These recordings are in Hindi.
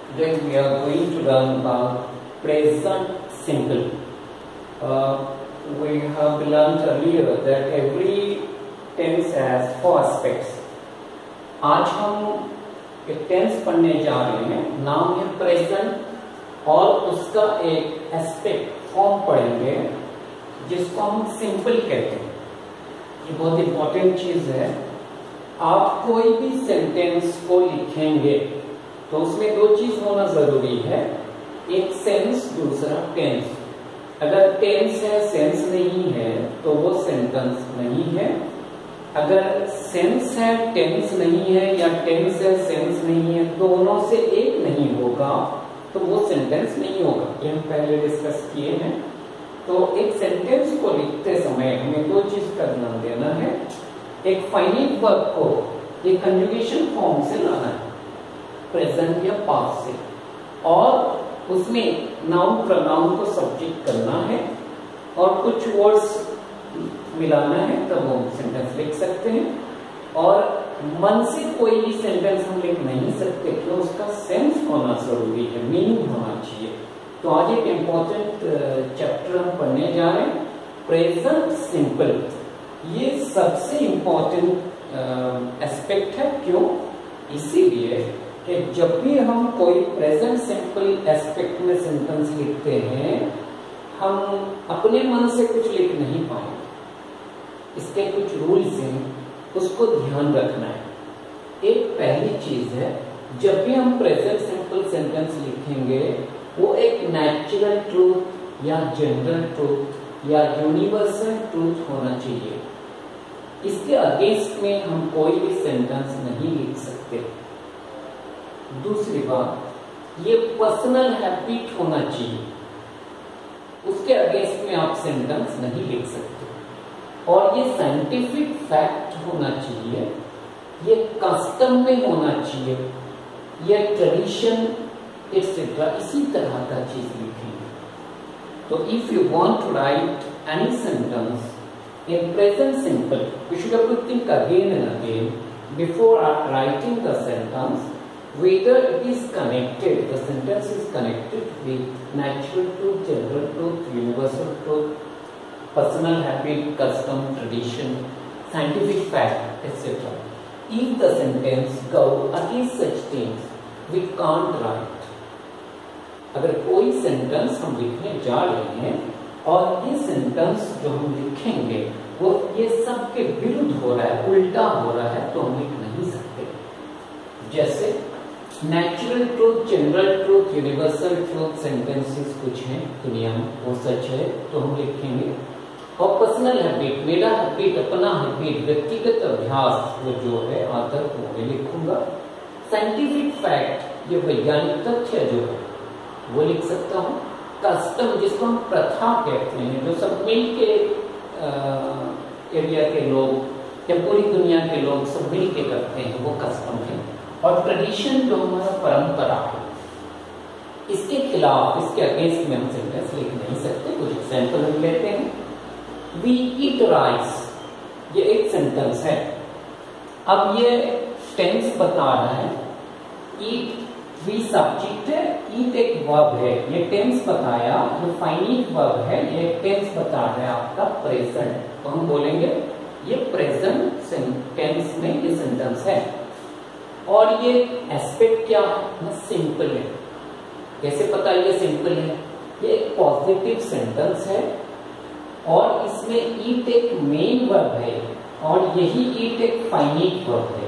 Today we are going to learn about present simple. We have learned earlier that every tense has four aspects. आज हम एक टेंस पढ़ने जा रहे हैं, नाम है प्रेजेंट, और उसका एक एस्पेक्ट फॉर्म पढ़ेंगे जिसको हम सिंपल कहते हैं। ये बहुत इंपॉर्टेंट चीज है। आप कोई भी सेंटेंस को लिखेंगे तो उसमें दो चीज होना जरूरी है, एक सेंस, दूसरा टेंस। अगर टेंस है सेंस नहीं है तो वो सेंटेंस नहीं है। अगर सेंस है टेंस नहीं है, या टेंस है सेंस नहीं है, दोनों से एक नहीं होगा तो वो सेंटेंस नहीं होगा। ये हम पहले डिस्कस किए हैं। तो एक सेंटेंस को लिखते समय हमें दो चीज का ध्यान देना है। एक फाइनाइट वर्ब को एक कंजुगेशन फॉर्म से लाना है, प्रेजेंट या पास्ट से, और उसमें नाउन प्रोनाउन को सब्जेक्ट करना है और कुछ वर्ड्स मिलाना है, तब वो सेंटेंस लिख सकते हैं। और मन से कोई भी सेंटेंस हम लिख नहीं सकते, क्यों? उसका सेंस होना जरूरी है, मीनिंग होना चाहिए। तो आज एक इम्पोर्टेंट चैप्टर हम पढ़ने जा रहे हैं, प्रेजेंट सिंपल। ये सबसे इम्पोर्टेंट एस्पेक्ट है। क्यों? इसीलिए कि जब भी हम कोई प्रेजेंट सिंपल एस्पेक्ट में सेंटेंस लिखते हैं, हम अपने मन से कुछ लिख नहीं पाएंगे। इसके कुछ रूल्स हैं, उसको ध्यान रखना है। एक पहली चीज है, जब भी हम प्रेजेंट सिंपल सेंटेंस लिखेंगे वो एक नेचुरल ट्रूथ या जनरल ट्रूथ या यूनिवर्सल ट्रूथ होना चाहिए। इसके अगेंस्ट में हम कोई भी सेंटेंस नहीं लिख सकते। दूसरी बात, ये पर्सनल हैबिट होना चाहिए, उसके अगेंस्ट में आप सेंटेंस नहीं लिख सकते। और ये साइंटिफिक फैक्ट होना चाहिए, ये कस्टम में होना चाहिए, ये ट्रेडिशन एक्सेट्रा, इसी तरह का चीज लिखेंगे। तो if you want to write any sentence in present simple, we should have to think again and again before writing the sentence whether it is connected, the sentence is connected with natural truth, general truth, universal truth, personal habit, custom, tradition, scientific fact, etc. If the sentence go against such things, we can't write. अगर कोई सेंटेंस हम लिखने जा रहे हैं और ये सेंटेंस जो हम लिखेंगे वो ये सब के विरुद्ध हो रहा है, उल्टा हो रहा है, तो हम लिख नहीं सकते। जैसे natural truth, general truth, universal truth sentences कुछ हैं दुनिया में, वो सच है तो हम लिखेंगे। और पर्सनल हैबिट, मेरा हैबिट, अपना हैबिट, व्यक्तिगत अभ्यास, वो जो है आदर, वो मैं लिखूंगा। साइंटिफिक फैक्ट, ये वैज्ञानिक तथ्य जो है वो लिख सकता हूँ। कस्टम, जिसको हम प्रथा कहते हैं, जो सब मिल के एरिया के लोग या पूरी दुनिया के लोग सब मिल के करते हैं, वो कस्टम है। और ट्रेडिशन जो हमारा परंपरा है, इसके खिलाफ, इसके अगेंस्ट में हम सेंटेंस लिख नहीं सकते। कुछ एग्जाम्पल हम लेते हैं। वी ईट राइस, ये एक सेंटेंस है। अब ये टेंस बता रहा है, ईट वी सब्जेक्ट है, ईट एक वर्ब है, ये टेंस बताया, ये फाइनाइट वर्ब है, ये टेंस बता रहा है आपका प्रेजेंट। तो हम बोलेंगे ये प्रेजेंट टेंस में ये सेंटेंस है। और ये एस्पेक्ट क्या है? सिंपल है। कैसे पता ये सिंपल है? ये एक पॉजिटिव सेंटेंस है और इसमें ईट एक मेन वर्ब है और यही ईट एक फाइनाइट वर्ब है।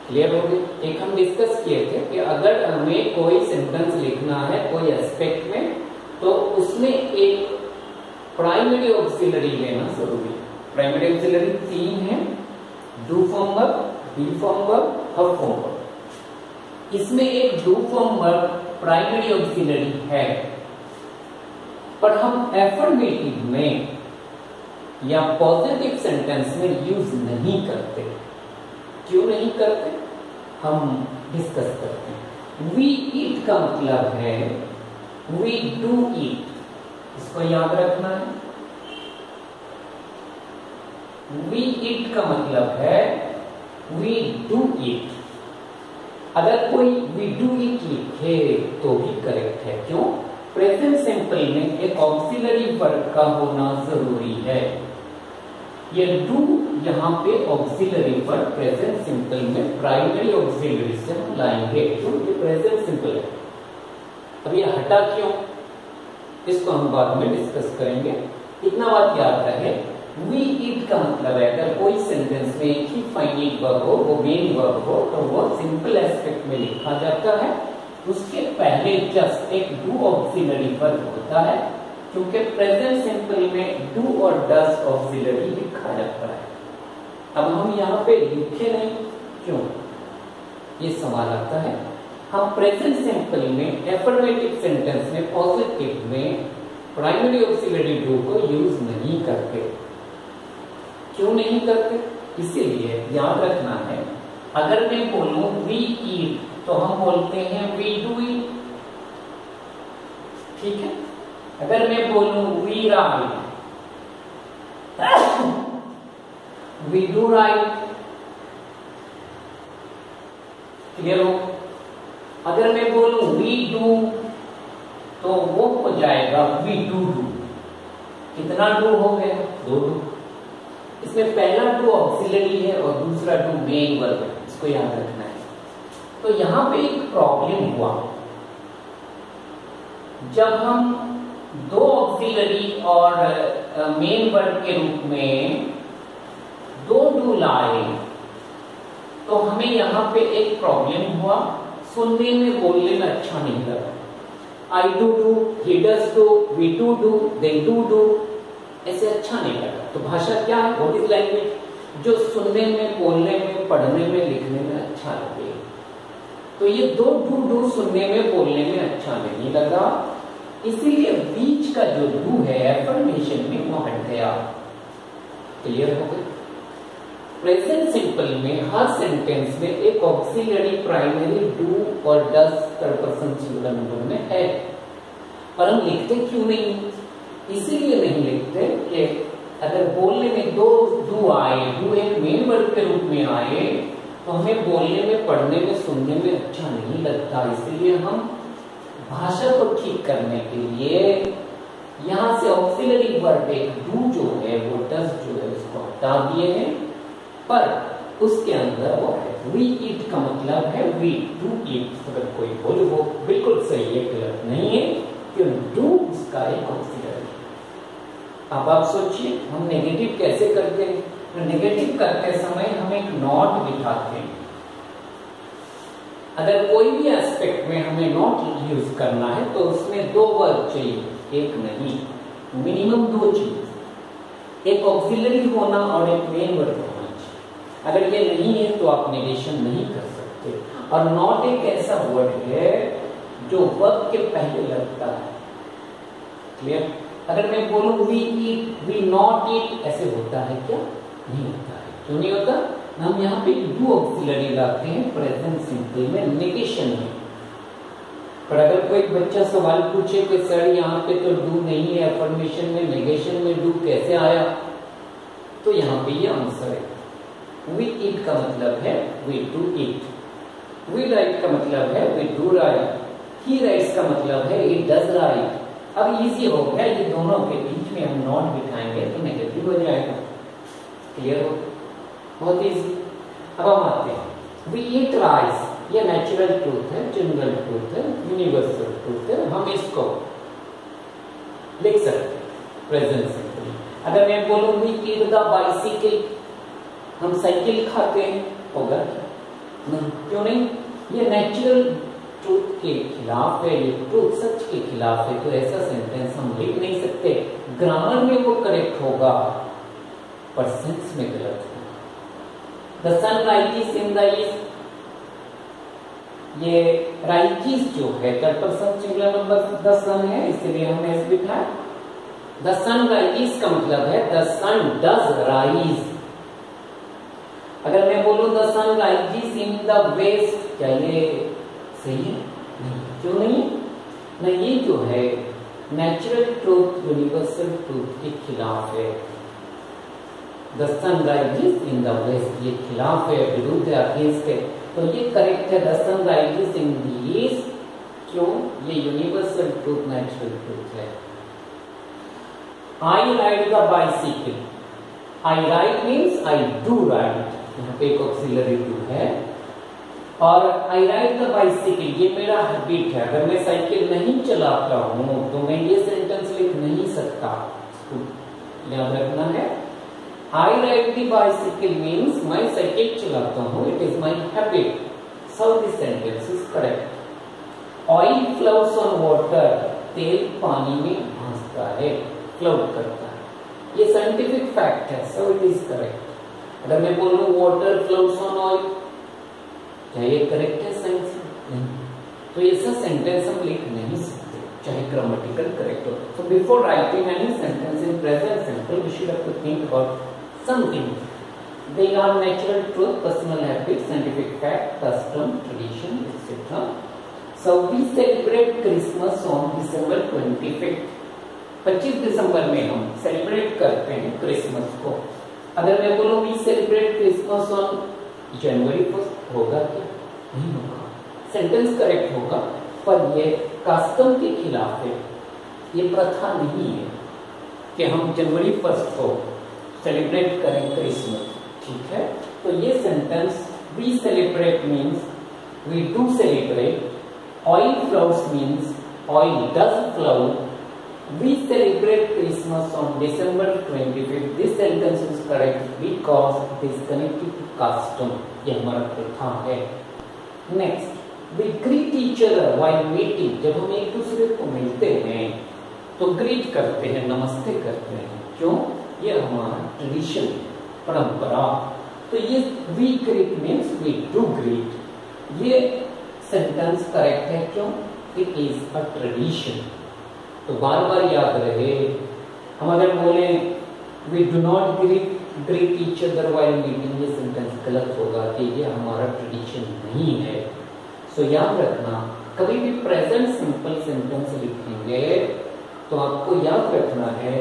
क्लियर हो गए? एक हम डिस्कस किए थे कि अगर हमें कोई सेंटेंस लिखना है कोई एस्पेक्ट में, तो उसमें एक प्राइमरी ऑक्सिलरी लेना जरूरी है। प्राइमरी ऑक्सिलरी तीन है, do form verb, be form verb, have form verb. इसमें एक do form verb primary auxiliary है, पर हम एफर्मेटिव में या पॉजिटिव सेंटेंस में यूज नहीं करते। क्यों नहीं करते? हम डिस्कस करते हैं। वी ईट का मतलब है वी डू ईट, इसको याद रखना है। वी ईट का मतलब है वी डू ईट। अगर कोई वी डू इट लिखे तो भी करेक्ट है। क्यों? प्रेजेंट सिंपल में एक ऑक्सिलरी वर्ब का होना जरूरी है। ये डू यहाँ पे ऑक्सिलरी वर्ब प्रेजेंट सिंपल में प्राइमरी ऑक्सिलरी से हम लाएंगे। क्यों? ये प्रेजेंट सिंपल है। अब ये हटा क्यों, इसको हम बाद में डिस्कस करेंगे। इतना बात याद रहे, वी ईट का मतलब है अगर कोई सेंटेंस में एक ही फाइनाइट वर्ब हो, वो मेन वर्ब हो, तो वो सिंपल एस्पेक्ट में लिखा जाता है। उसके पहले जस्ट एक डू ऑक्सिलरी वर्ब होता है, क्योंकि प्रेजेंट सिंपल में डू और डज ऑक्सिलरी लिखा जाता है। अब हम यहाँ पे लिखे नहीं, क्यों? ये सवाल आता है। हम प्रेजेंट सिंपल में एफर्मेटिव सेंटेंस में पॉजिटिव में प्राइमरी ऑक्सिलरी डू को यूज नहीं करते। क्यों नहीं करते? इसीलिए याद रखना है, अगर मैं बोलूं वी ईट तो हम बोलते हैं वी डू ईट, ठीक है। अगर मैं बोलूं we write, we do write, clear हो? अगर मैं बोलूं वी डू तो वो हो जाएगा वी डू डू। कितना डू हो गया? 2 डू। इसमें पहला डू ऑक्सिलरी है और दूसरा डू मेन वर्ब है, इसको याद रखना है। तो यहां पे एक प्रॉब्लम हुआ, जब हम 2 ऑक्सिलरी और मेन वर्ब के रूप में 2 डू लाए, तो हमें यहां पे एक प्रॉब्लम हुआ, सुनने में बोलने में अच्छा नहीं लगा। I do do, he does do, we do do, they do do, ऐसे अच्छा नहीं लगा। तो भाषा क्या है? What is language? जो सुनने में, बोलने में, पढ़ने में, लिखने में अच्छा लगे। तो ये 2 डू सुनने में, बोलने में अच्छा नहीं लगा, इसीलिए बीच का जो डू है एफर्मेशन में वो हट गया। क्लियर हो गया? प्रेजेंट सिंपल में हर सेंटेंस में एक ऑक्सिलरी प्राइमरी डू और does third person singular number में है, पर हम लिखते क्यों नहीं? इसीलिए नहीं लिखते कि अगर बोलने में 2 डू आए, डू एक मेन वर्ब के रूप में आए, तो हमें बोलने में, पढ़ने में, सुनने में अच्छा नहीं लगता। इसलिए हम भाषा को ठीक करने के लिए यहां से ऑक्सिलरी वर्ब एक डू जो है, वो डज जो है, उसको हटा दिए हैं, पर उसके अंदर वो है वी ईट का मतलब है वी डू ईट। अगर कोई बोले वो बिल्कुल सही है, गलत नहीं है, क्यों? डू उसका एक ऑक्सिलरी। अब आप सोचिए हम नेगेटिव कैसे करते हैं? तो नेगेटिव करते समय हम एक नॉट बिठाते हैं। अगर कोई भी एस्पेक्ट में हमें नॉट यूज करना है तो उसमें 2 वर्ब चाहिए, एक नहीं, मिनिमम 2 चीज, एक ऑक्सिलरी होना और एक मेन वर्ब होना। अगर ये नहीं है तो आप नेगेशन नहीं कर सकते। और नॉट एक ऐसा वर्ड है जो वर्ब के पहले लगता है। क्लियर? अगर मैं बोलूं we eat, we not eat, ऐसे होता है क्या? नहीं होता है। क्यों नहीं होता? हम यहाँ पे डू ऑक्सिलरी लाते हैं प्रेजेंट सिंपल में, नेगेशन में। पर अगर कोई बच्चा सवाल पूछे कि सर यहाँ पे तो डू नहीं है, अफर्मेशन में, नेगेशन में डू कैसे आया, तो यहाँ पे ये आंसर है। वी ईट का मतलब है we do eat, we write का मतलब है we do write, he writes का मतलब है ही डज राइट। अब इजी हो गया, ये दोनों के बीच में हम नॉट बिठाएंगे तो नेगेटिव हो जाएगा। क्लियर हो? बहुत इजी। अब हम आते हैं वी ईट राइस, ये नेचुरल ट्रूथ है, जनरल ट्रूथ है, यूनिवर्सल ट्रूथ है, हम इसको लिख सकते हैं प्रेजेंट सिंपल। अगर मैं बोलूं वी ईट द बाइसिकल, हम साइकिल खाते हैं, होगा क्या? नहीं। क्यों नहीं? ये नेचुरल ट्रूथ के खिलाफ है, ये ट्रूथ सच के खिलाफ है, तो ऐसा सेंटेंस हम लिख नहीं सकते। ग्रामर में वो करेक्ट होगा पर सेंस में गलत है। The sun rises in the east, ये राइजेस जो है third person singular number the sun है, इसलिए हमने ऐसे लिखा है। द सन राइजेस का मतलब है द सन डज राइज। अगर मैं बोलूं the sun rises in the west, क्या ये सही है? नहीं। क्यों नहीं? नहीं, ये जो है नेचुरल ट्रूथ, यूनिवर्सल ट्रूथ के खिलाफ है। The sun rises in the west, ये खिलाफ है, विरुद्ध है, अगेंस्ट है। तो ये करेक्ट है, the sun rises in the east. क्यों? ये यूनिवर्सल ट्रूथ, नेचुरल ट्रूथ है। I ride the bicycle, I ride means I do ride, यहाँ पे एक ऑक्सिलरी टू है। और आई राइड द बाइसिकल, ये मेरा हैबिट है। अगर मैं साइकिल नहीं चलाता हूं तो मैं ये सेंटेंस लिख नहीं सकता, याद रखना है। I ride the bicycle means मैं साइकिल चलाता हूं, it is my habit, so this sentence is correct. Oil floats on water, तेल पानी में भासता है, फ्लोट करता है, ये साइंटिफिक फैक्ट है, सो इट इज करेक्ट। अगर मैं बोलूं वाटर फ्लोट्स ऑन ऑयल, क्या ये करेक्ट है साइंस? नहीं। तो ऐसा सेंटेंस हम लिख नहीं सकते, चाहे ग्रामेटिकल करेक्ट हो। So before writing any sentence in present simple, we should have to think about something. They are natural truth, personal habit, scientific fact, custom, tradition, etc. So we celebrate Christmas on December 25th. 25 दिसंबर में हम सेलिब्रेट करते हैं क्रिसमस को। अगर मैं बोलूं we celebrate Christmas on January 1st, होगा क्या? नहीं होगा, सेंटेंस करेक्ट होगा, पर ये कस्टम के खिलाफ है। ये प्रथा नहीं है कि हम जनवरी 1st को सेलिब्रेट करें क्रिसमस, ठीक है? तो ये sentence we celebrate means we do celebrate, oil floats means oil does float, we celebrate Christmas on December 25th. This sentence is correct because it is connected to custom. ये हमारा प्रथा है। Next, we greet each other while meeting. जब हम एक दूसरे को मिलते हैं तो ग्रीट करते हैं, नमस्ते करते हैं। क्यों? ये हमारा ट्रेडिशन, परंपरा। तो ये we greet means we do greet। ये सेंटेंस करेक्ट है, क्यों? It is a tradition। तो बार बार याद रहे। हम अगर बोले we do not greet each other while meeting, ये सेंटेंस गलत होगा कि ये हमारा ट्रेडिशन नहीं है। सो याद रखना, कभी भी प्रेजेंट सिंपल सेंटेंस लिखेंगे तो आपको याद रखना है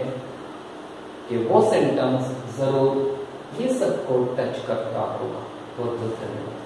कि वो सेंटेंस जरूर ये सबको टच करता होगा। बहुत बहुत धन्यवाद।